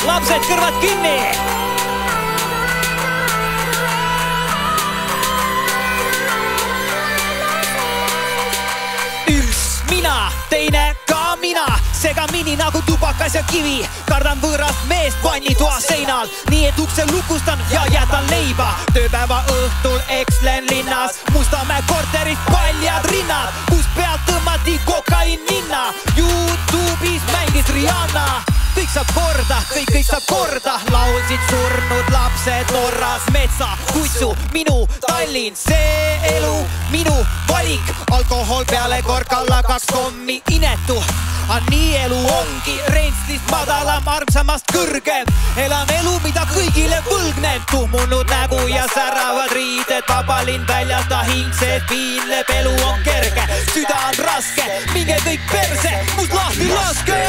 lapsed kõrvad kinni. Üks mina, teine ka mina, segamini nagu tubakas ja kivi. Kardan võõrast meest vannitoa seinal, nii et ukse lukustan ja jätan leiba. Tööpäeva õhtul ekslen linnas, Mustamäe korterist paljad rinnad, kus pealt tõmmati kokaiin ninna. YouTube'is mängis Rihanna. Kõik saab korda, kõik saab korda. Laulsid surnud lapsed Norras, metsa, kutsu, minu Tallinn. See elu, minu valik, alkohol peale kork alla 2 kommi, inetu. Nii elu ongi, rentslist madalam, armsamast kõrgem. Elan elu, mida kõigile võlgnen. Tuhmunud nägu ja säravad riided, vabalinn väljata hing, see piinleb, elu on kerge. Süda on raske, minge kõik perse, must lahti laske.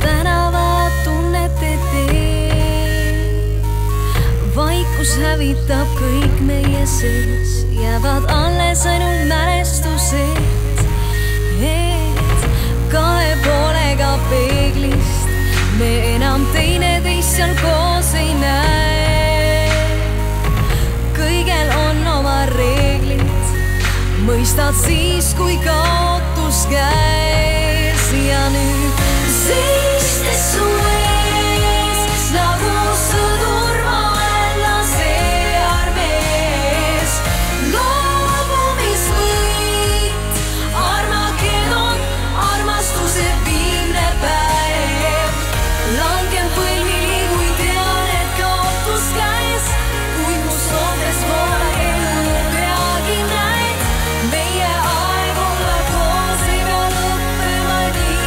Tänavad tunnete tee. Vaikus hävitab kõik meie sees, jäävad alles ainult mälestused, et kahe poolega peeglist me enam teineteist seal koos ei näe. Kõigel on oma reeglid, mõistad siis, kui kaotus käes ja nüüd seistes su ees, nagu sõdur ma olen see armees. Loobumisvõit, Armageddon, armastuse viimne päev. Langen põlvili, kui tean, et kaotus käes, kui mu soodes pole elu peagi näed. Meie aeg olla koos ei pea lõppema nii.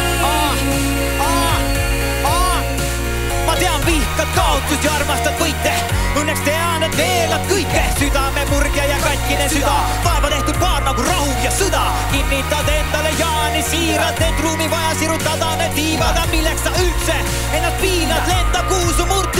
Vihkad kaotust ja armastad võite, õnneks tean, et veelad kõike. Südame murgja ja katkine süda, vaeva tehtud paar nagu rahu ja sõda. Kinnitad endale jaani siiralt, et ruumi vaja sirutada need tiibad. Milleks sa üldse ennast piinad, lenda kuusu murti.